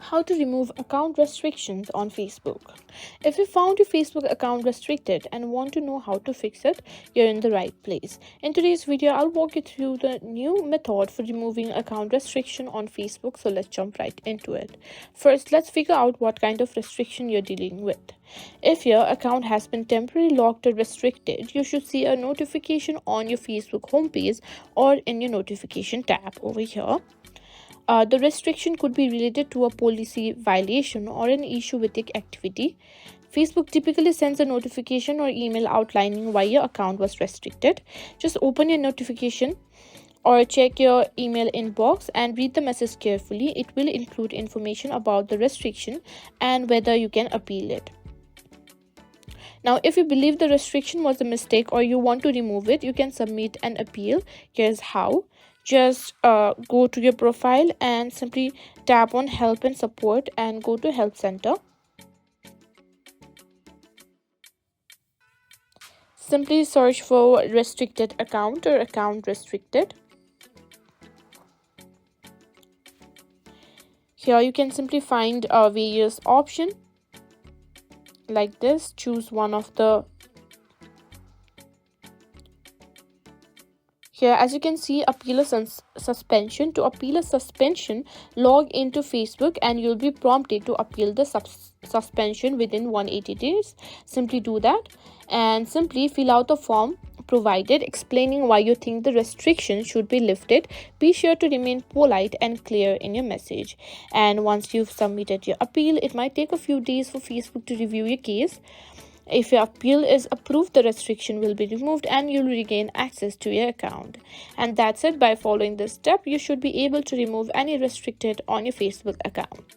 How to remove account restrictions on Facebook. If you found your Facebook account restricted and want to know how to fix it, you're in the right place. In today's video, I'll walk you through the new method for removing account restriction on Facebook. So let's jump right into it. First, let's figure out what kind of restriction you're dealing with. If your account has been temporarily locked or restricted, you should see a notification on your Facebook homepage or in your notification tab over here. The restriction could be related to a policy violation or an issue with the activity. Facebook typically sends a notification or email outlining why your account was restricted. Just open your notification or check your email inbox and read the message carefully. It will include information about the restriction and whether you can appeal it. Now, if you believe the restriction was a mistake or you want to remove it, you can submit an appeal. Here's how. Just go to your profile and simply tap on help and support and go to help center. Simply search for restricted account or account restricted. Here you can simply find various options like this. Choose one of the. Here, as you can see, appeal a suspension. To appeal a suspension, log into Facebook and you'll be prompted to appeal the suspension within 180 days. Simply do that and simply fill out the form provided explaining why you think the restriction should be lifted. Be sure to remain polite and clear in your message. And once you've submitted your appeal, it might take a few days for Facebook to review your case. If your appeal is approved, the restriction will be removed and you'll regain access to your account. And that's it. By following this step, you should be able to remove any restricted on your Facebook account.